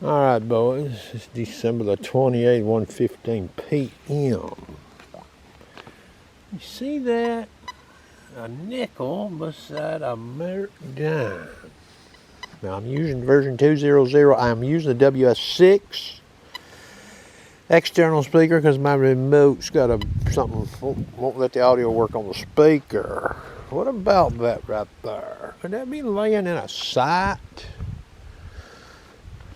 All right, boys, it's December the 28th, 1:15 p.m. You see that? A nickel beside a dime. Now I'm using version 2.0. I'm using the WS6 external speaker because my remote's got something, won't let the audio work on the speaker. What about that right there? Could that be laying in a sight?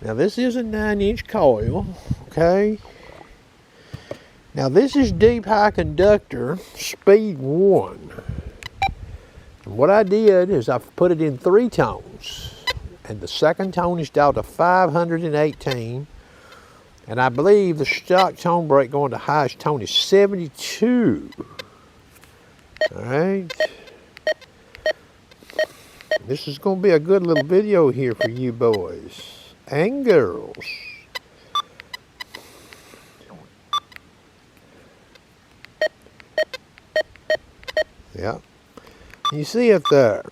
Now this is a 9-inch coil, okay? Now this is deep high conductor, speed 1. And what I did is I put it in 3 tones. And the second tone is dialed to 518. And I believe the stock tone break going to highest tone is 72. All right. This is going to be a good little video here for you boys and girls. Yeah. You see it there.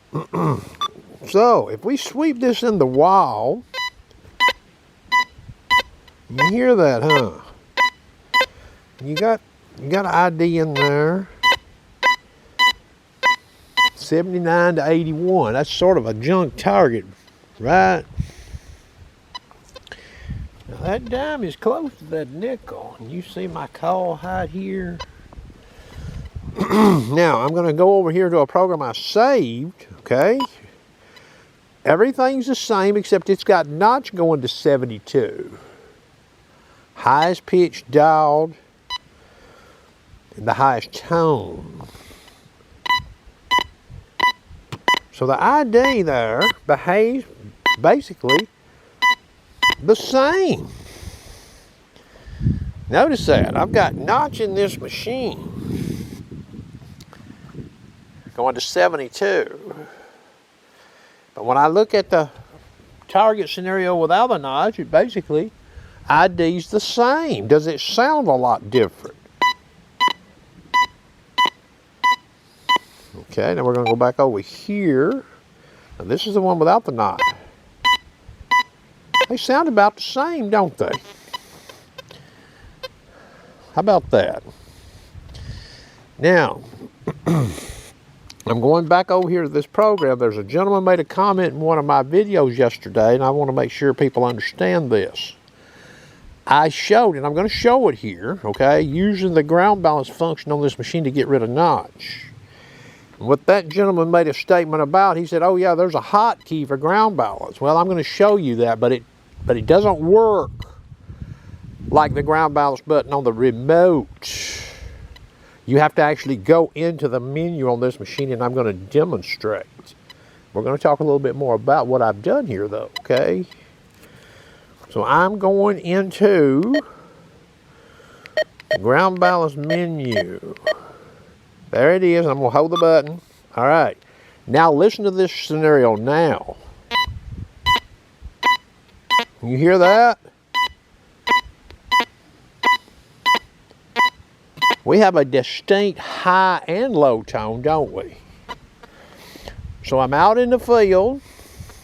So, if we sweep this in the wall, you hear that, huh? You got an ID in there. 79 to 81. That's sort of a junk target, right? Now that dime is close to that nickel. And you see my call height here. Now I'm going to go over here to a program I saved, okay? Everything's the same except it's got notch going to 72. Highest pitch dialed and the highest tone. So the ID there behaves basically the same. Notice that I've got notch in this machine going to 72. But when I look at the target scenario without the notch, it basically ID's the same. Does it sound a lot different? Okay, now we're going to go back over here. Now this is the one without the notch. They sound about the same, don't they? How about that? Now, I'm going back over here to this program. There's a gentleman made a comment in one of my videos yesterday, and I want to make sure people understand this. I showed, and I'm going to show it here, okay, using the ground balance function on this machine to get rid of notch. And what that gentleman made a statement about, he said, oh yeah, there's a hotkey for ground balance. Well, I'm going to show you that, but it doesn't work like the ground balance button on the remote. You have to actually go into the menu on this machine, and I'm going to demonstrate. We're going to talk a little bit more about what I've done here, though, okay? So I'm going into the ground balance menu. There it is. I'm going to hold the button. All right. Now listen to this scenario now. You hear that? We have a distinct high and low tone, don't we? So I'm out in the field.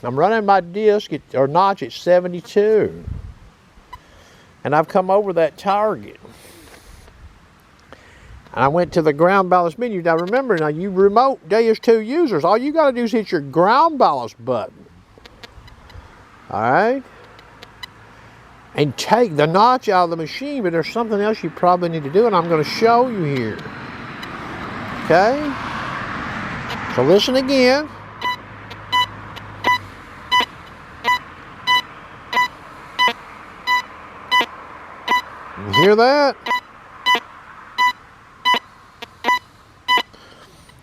I'm running my disc or notch at 72. And I've come over that target. And I went to the ground balance menu. Now remember, you remote Deus 2 users, all you got to do is hit your ground balance button. All right? And take the notch out of the machine, but there's something else you probably need to do, and I'm going to show you here. Okay? So listen again. You hear that?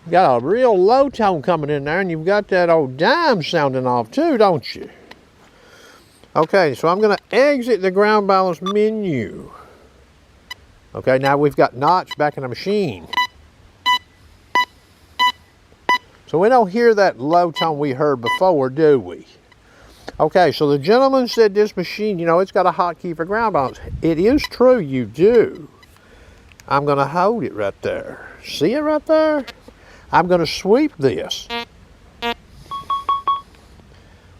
You got a real low tone coming in there, and you've got that old dime sounding off too, don't you? Okay, so I'm going to exit the ground balance menu. Okay, now we've got notch back in the machine. So we don't hear that low tone we heard before, do we? Okay, so the gentleman said this machine, it's got a hotkey for ground balance. It is true, you do. I'm going to hold it right there. See it right there? I'm going to sweep this.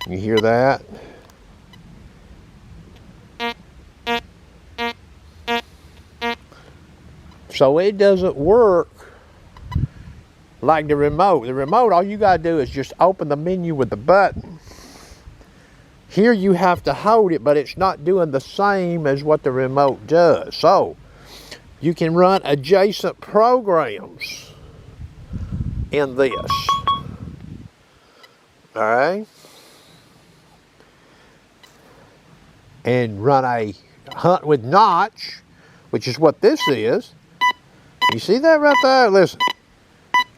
You hear that? So it doesn't work like the remote. The remote, all you gotta do is just open the menu with the button. Here you have to hold it, but it's not doing the same as what the remote does. So you can run adjacent programs in this. All right? And run a hunt with notch, which is what this is. You see that right there? Listen.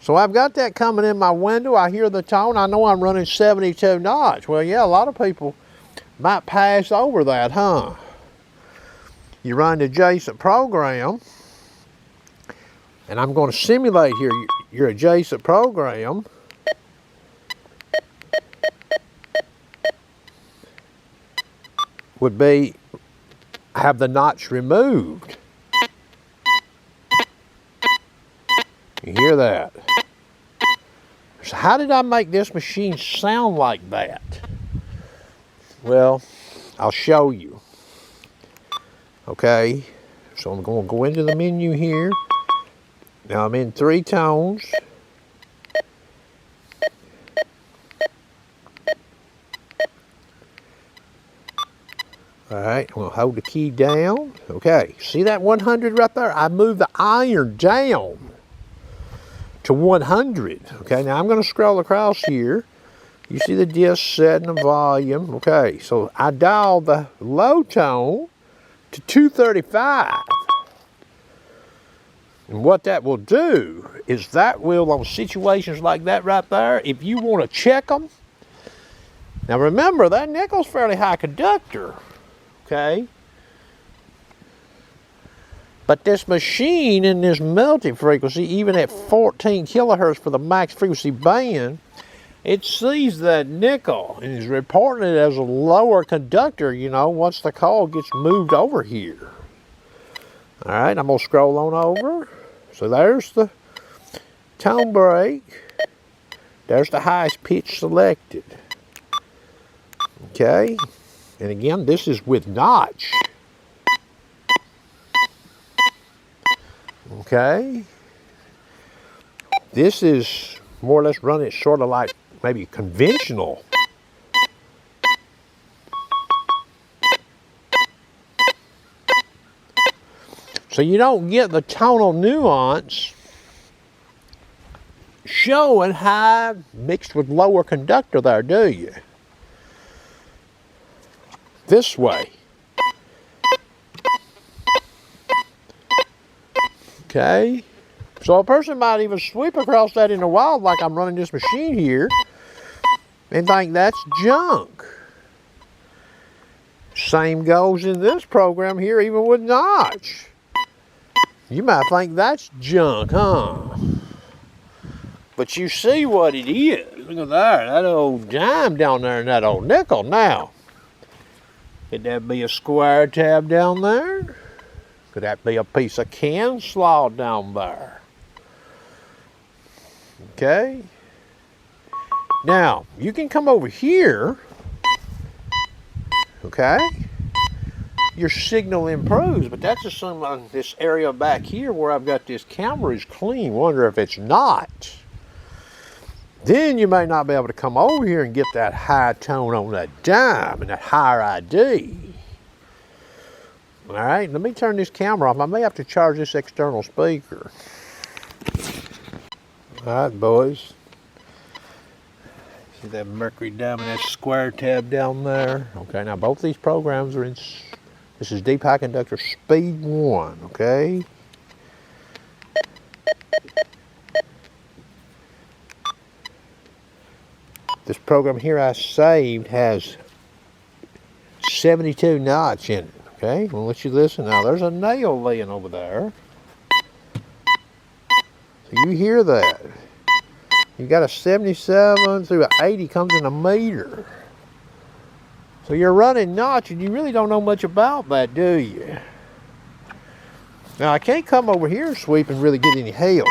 So I've got that coming in my window. I hear the tone. I know I'm running 72 knots. Well, yeah, a lot of people might pass over that, huh? You run the adjacent program, and I'm going to simulate here your adjacent program. Would be have the notch removed. You hear that? So how did I make this machine sound like that? Well, I'll show you. Okay, so I'm going to go into the menu here. Now I'm in 3 tones. All right, I'm going to hold the key down. Okay, see that 100 right there? I moved the iron down to 100. Okay, now I'm going to scroll across here. You see the disc set and the volume. Okay, so I dialed the low tone to 235. And what that will do is that will, on situations like that right there, if you want to check them. Now remember, that nickel's fairly high conductor. Okay? But this machine in this multi-frequency, even at 14 kilohertz for the max frequency band, it sees that nickel and is reporting it as a lower conductor, you know, once the call gets moved over here. All right, I'm going to scroll on over. So there's the tone break. There's the highest pitch selected. Okay. And again, this is with notch. Okay. This is more or less running sort of like maybe conventional. So you don't get the tonal nuance showing high mixed with lower conductor there, do you? This way. Okay. So a person might even sweep across that in the wild like I'm running this machine here and think that's junk. Same goes in this program here, even with notch. You might think that's junk, huh? But you see what it is. Look at that old dime down there and that old nickel now. Could that be a square tab down there? Could that be a piece of can slaw down there? Okay. Now, you can come over here. Okay. Your signal improves, but that's assuming this area back here where I've got this camera is clean. Wonder if it's not. Then you may not be able to come over here and get that high tone on that dime and that higher ID. All right, let me turn this camera off. I may have to charge this external speaker. All right, boys. See that mercury dime and that square tab down there? Okay, now both these programs are in, this is deep high conductor speed 1, okay? This program here I saved has 72 knots in it, okay? I'll let you listen. Now, there's a nail laying over there. So you hear that. You got a 77 through an 80 comes in a meter. So you're running notch and you really don't know much about that, do you? Now, I can't come over here and sweep and really get any help.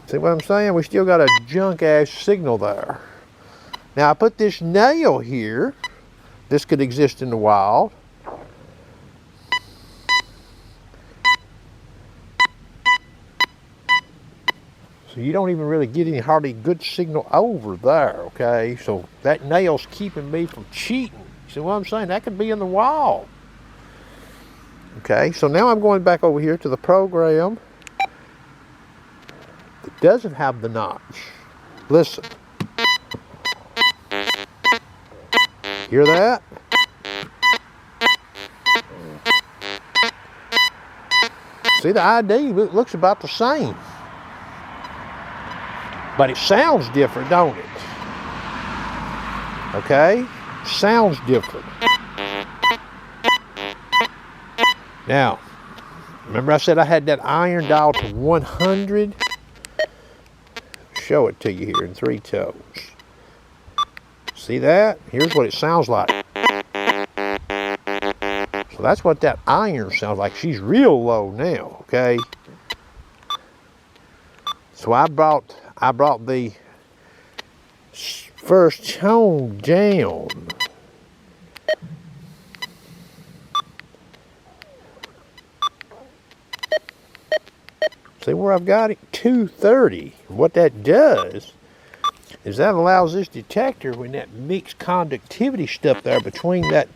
See what I'm saying? We still got a junk-ass signal there. Now, I put this nail here. This could exist in the wild. So you don't even really get any hardly good signal over there, okay? So that nail's keeping me from cheating. You see what I'm saying? That could be in the wall. Okay, so now I'm going back over here to the program that doesn't have the notch. Listen. Hear that? See, the ID looks about the same. But it sounds different, don't it? Okay? Sounds different. Now, remember I said I had that iron dial to 100? Show it to you here in 3 tones. See that? Here's what it sounds like. So that's what that iron sounds like. She's real low now, okay? So I brought the first tone down. See where I've got it? 230. What that does is that allows this detector, when that mixed conductivity stuff there between that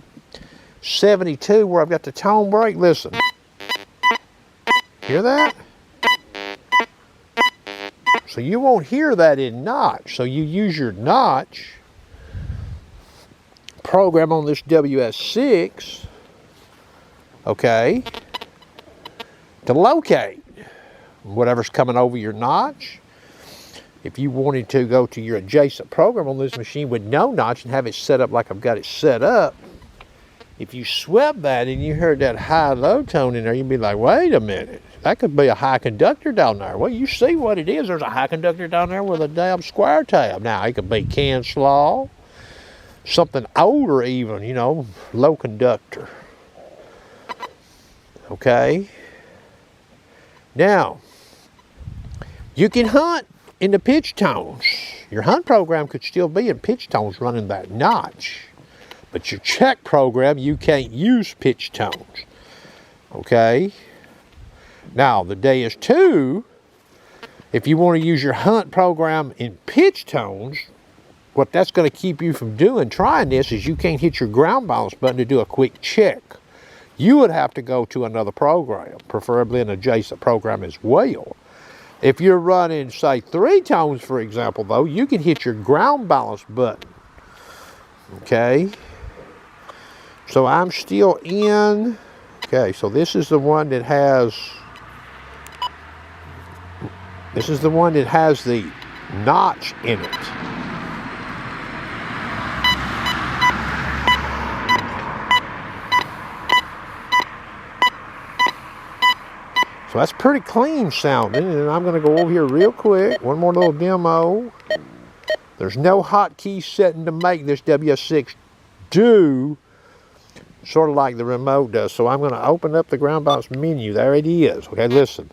72 where I've got the tone break, listen. Hear that? So you won't hear that in notch. So you use your notch program on this WS6, okay, to locate whatever's coming over your notch. If you wanted to go to your adjacent program on this machine with no notch and have it set up like I've got it set up, if you swept that and you heard that high-low tone in there, you'd be like, wait a minute, that could be a high conductor down there. Well, you see what it is. There's a high conductor down there with a damn square tab. Now, it could be can slaw, something older even, you know, low conductor. Okay? Now, you can hunt in the pitch tones. Your hunt program could still be in pitch tones running that notch. But your check program, you can't use pitch tones. Okay? Now, the Deus 2, if you want to use your hunt program in pitch tones, what that's going to keep you from trying this, is you can't hit your ground balance button to do a quick check. You would have to go to another program, preferably an adjacent program as well. If you're running, say, 3 tones, for example, though, you can hit your ground balance button. Okay? So I'm still in. Okay, so this is the one that has the notch in it. So that's pretty clean sounding, and I'm going to go over here real quick. One more little demo. There's no hotkey setting to make this WS6 do sort of like the remote does. So I'm going to open up the ground balance menu. There it is. Okay, listen.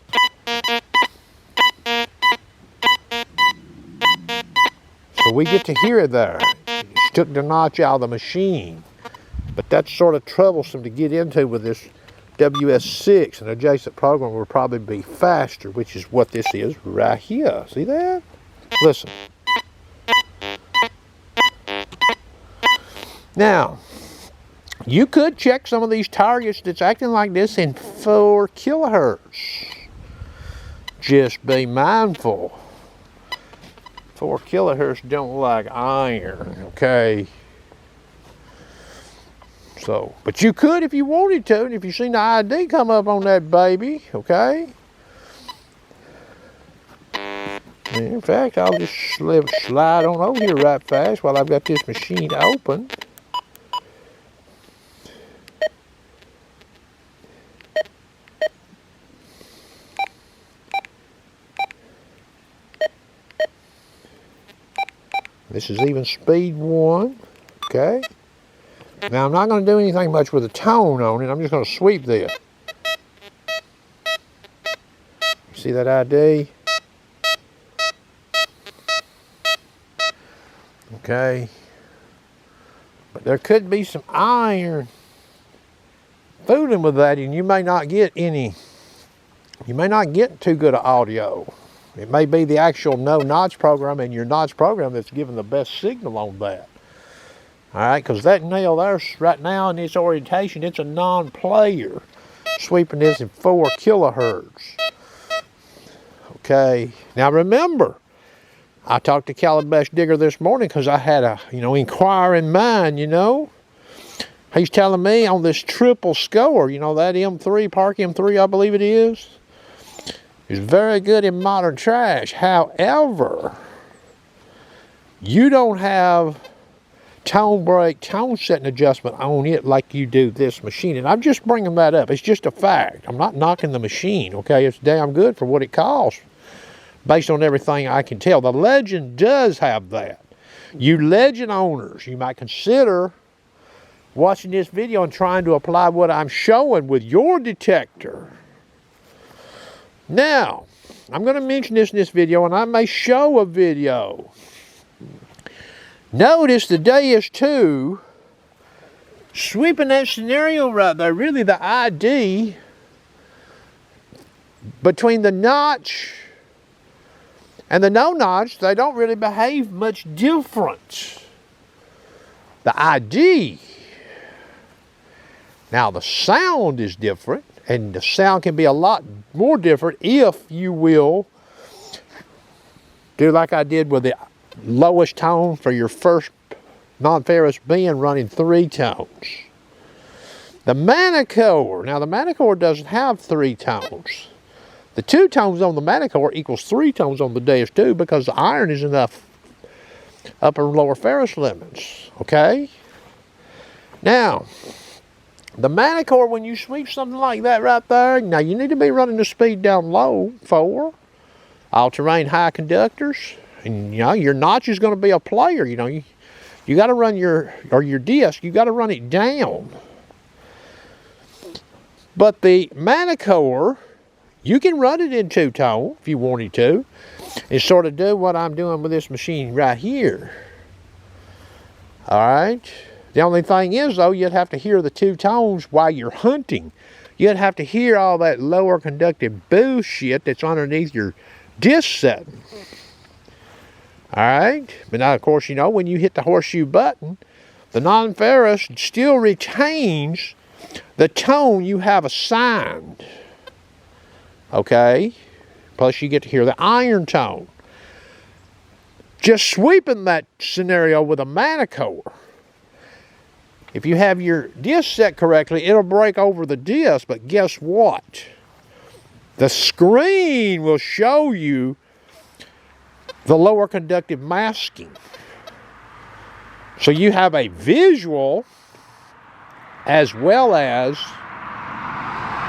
So we get to hear it there. It took the notch out of the machine. But that's sort of troublesome to get into with this WS6. An adjacent program will probably be faster, which is what this is right here. See that? Listen. Now, you could check some of these targets that's acting like this in 4 kilohertz. Just be mindful. 4 kilohertz don't like iron, okay? So, but you could if you wanted to, and if you seen the ID come up on that baby, okay? And in fact, I'll just slide on over here right fast while I've got this machine open. This is even speed 1, okay? Now I'm not going to do anything much with the tone on it. I'm just going to sweep this. See that ID? Okay. But there could be some iron fooling with that, and you may not get too good of audio. It may be the actual no notch program and your notch program that's giving the best signal on that. All right, because that nail there's right now in its orientation, it's a non-player. Sweeping this in 4 kilohertz. Okay, now remember, I talked to Calabash Digger this morning because I had a, inquiring mind, He's telling me on this triple score, that M3, Park M3, I believe it is very good in modern trash. However, you don't have tone break, tone setting adjustment on it like you do this machine. And I'm just bringing that up. It's just a fact. I'm not knocking the machine, okay? It's damn good for what it costs based on everything I can tell. The Legend does have that. You Legend owners, you might consider watching this video and trying to apply what I'm showing with your detector. Now, I'm going to mention this in this video, and I may show a video. Notice the Deus 2 sweeping that scenario right there. Really, the ID between the notch and the no notch, they don't really behave much different. The ID. Now, the sound is different. And the sound can be a lot more different if you will do like I did with the lowest tone for your first non-ferrous bend running 3 tones. The Manicore, now the Manicore doesn't have 3 tones. The 2 tones on the Manicore equals 3 tones on the Deus 2 because the iron is enough upper and lower ferrous limits, okay? Now, the Manicore, when you sweep something like that right there, now you need to be running the speed down low, 4, all-terrain high conductors, and your notch is going to be a player. You got to run your disc, you got to run it down. But the Manicore, you can run it in 2-tone if you wanted to, and sort of do what I'm doing with this machine right here. All right. The only thing is, though, you'd have to hear the 2 tones while you're hunting. You'd have to hear all that lower conductive bullshit that's underneath your disc setting. All right? But now, of course, when you hit the horseshoe button, the non-ferrous still retains the tone you have assigned. Okay? Plus, you get to hear the iron tone. Just sweeping that scenario with a Manicore, if you have your disc set correctly, it'll break over the disc, but guess what? The screen will show you the lower conductive masking. So you have a visual as well as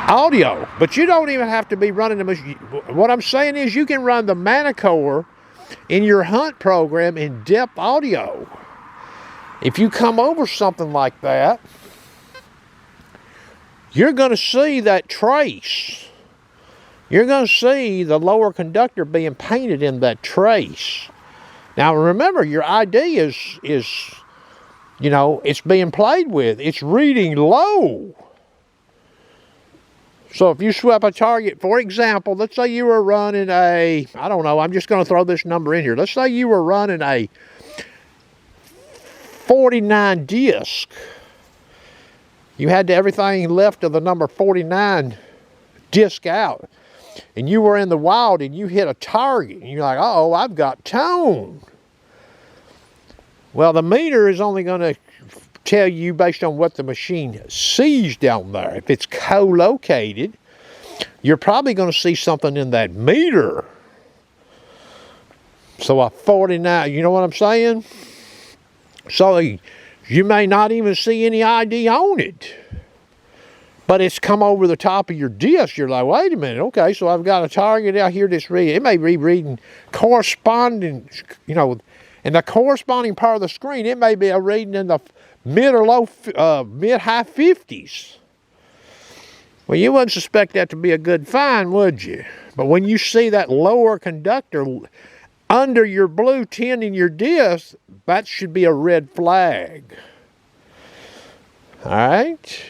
audio, but you don't even have to be running the machine. What I'm saying is you can run the Manicore in your hunt program in depth audio. If you come over something like that, you're going to see that trace. You're going to see the lower conductor being painted in that trace. Now remember, your ID is it's being played with. It's reading low. So if you sweep a target, for example, let's say you were running a, I don't know, I'm just going to throw this number in here. Let's say you were running a 49 disc. You had everything left of the number 49 disc out. And you were in the wild and you hit a target. And you're like, uh-oh, I've got tone. Well, the meter is only going to tell you based on what the machine sees down there. If it's co-located, you're probably going to see something in that meter. So a 49, you know what I'm saying? So you may not even see any ID on it. But it's come over the top of your disc. You're like, wait a minute, okay, so I've got a target out here that's reading. It may be reading corresponding, in the corresponding part of the screen, it may be a reading in the mid or low, mid-high 50s. Well, you wouldn't suspect that to be a good find, would you? But when you see that lower conductor under your blue tin in your disc, that should be a red flag. All right?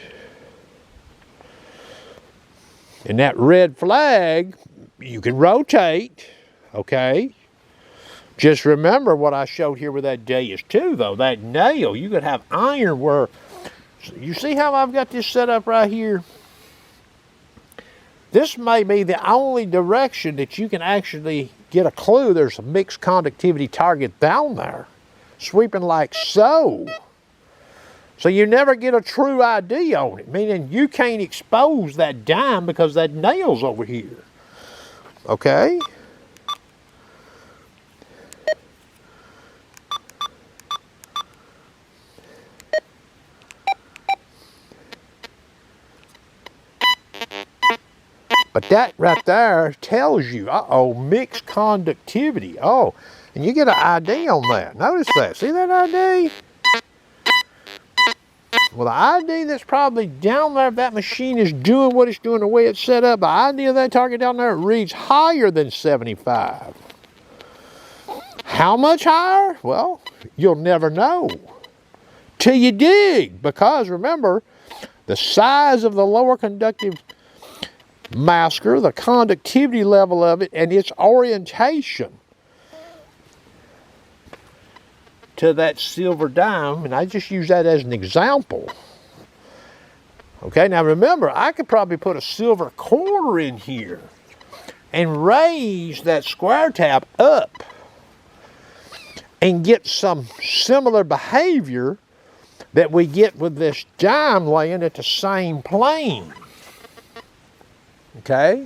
And that red flag, you can rotate okay? Just remember what I showed here with that Deus too, though. That nail, you could have iron where, you see how I've got this set up right here? This may be the only direction that you can actually get a clue there's a mixed conductivity target down there, sweeping like so. So you never get a true idea on it, meaning you can't expose that dime because that nail's over here, okay? But that right there tells you, uh-oh, mixed conductivity. Oh, and you get an ID on that. Notice that. See that ID? Well, the ID that's probably down there, if that machine is doing what it's doing the way it's set up, the ID of that target down there reads higher than 75. How much higher? Well, you'll never know till you dig, because remember, the size of the lower conductive masker, the conductivity level of it, and its orientation to that silver dime, and I just use that as an example. Okay, now remember, I could probably put a silver quarter in here and raise that square tap up and get some similar behavior that we get with this dime laying at the same plane. Okay,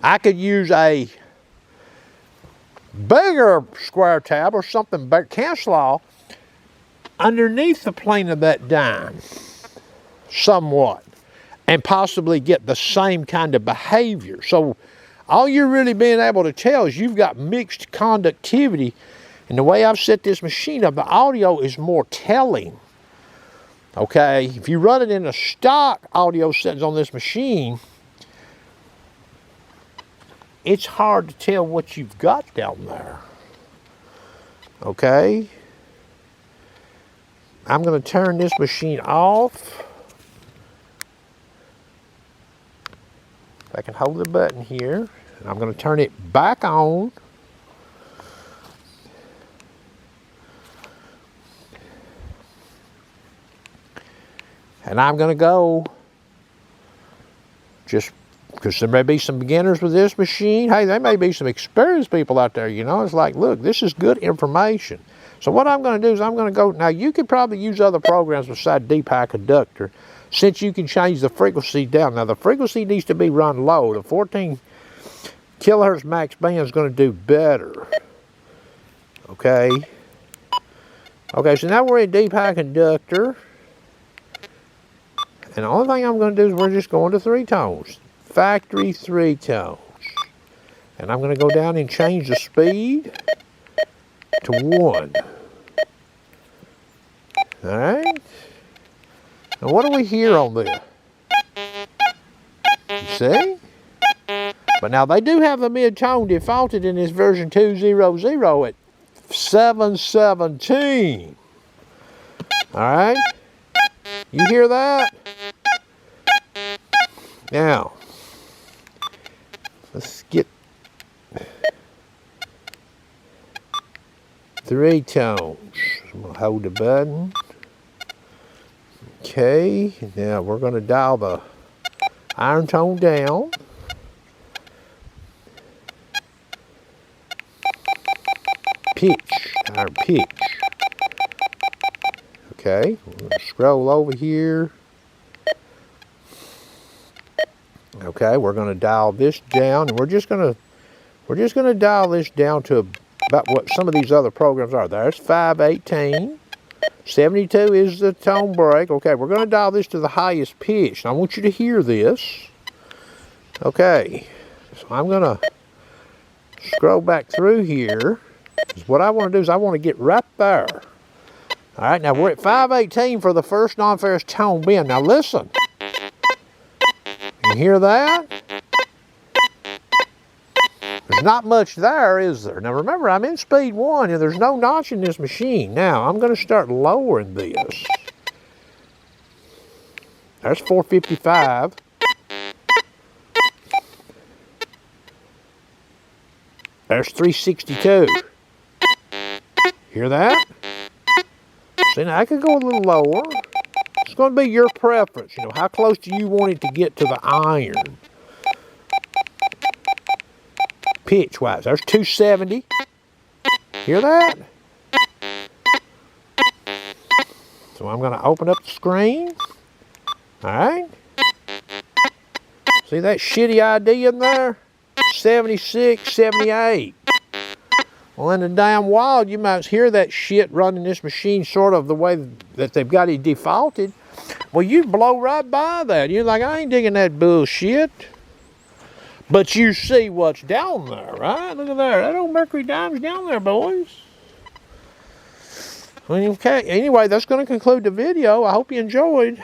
I could use a bigger square tab or something bigger, cancel underneath the plane of that dime somewhat, and possibly get the same kind of behavior. So all you're really being able to tell is you've got mixed conductivity, and the way I've set this machine up, the audio is more telling. Okay, if you run it in a stock audio settings on this machine, it's hard to tell what you've got down there. Okay? I'm going to turn this machine off. If I can hold the button here. And I'm going to turn it back on. And I'm going to go just because there may be some beginners with this machine. Hey, there may be some experienced people out there, you know. It's like, look, this is good information. So what I'm going to do is I'm going to go, now you could probably use other programs beside deep high conductor, since you can change the frequency down. Now the frequency needs to be run low. The 14 kilohertz max band is going to do better. Okay. Okay, so now we're in deep high conductor. And the only thing I'm going to do is we're just going to 3 tones. Factory 3 tones. And I'm going to go down and change the speed to 1. Alright. Now what do we hear on this? You see? But now they do have the mid-tone defaulted in this version 2.0.0 at 717. Alright? You hear that? Now, let's get 3 tones. I'm going to hold the button. Okay, now we're going to dial the iron tone down. Pitch, iron pitch. Okay, we're going to scroll over here. Okay, we're going to dial this down, and we're just going to dial this down to about what some of these other programs are. There's 518. 72 is the tone break. Okay, we're going to dial this to the highest pitch. Now, I want you to hear this. Okay, so I'm going to scroll back through here. What I want to do is I want to get right there. All right, now we're at 518 for the first non-ferrous tone bend. Now listen. You hear that? There's not much there, is there? Now remember, I'm in speed 1 and there's no notch in this machine. Now I'm going to start lowering this. There's 455. there's 362. Hear that? See, now I could go a little lower. It's going to be your preference. You know, how close do you want it to get to the iron? Pitch-wise, there's 270. Hear that? So I'm going to open up the screen. All right. See that shitty ID in there? 76, 78. Well, in the damn wild, you might hear that shit running this machine sort of the way that they've got it defaulted. Well, you blow right by that. You're like, I ain't digging that bullshit. But you see what's down there, right? Look at there. That old mercury dime's down there, boys. Okay, anyway, that's going to conclude the video. I hope you enjoyed.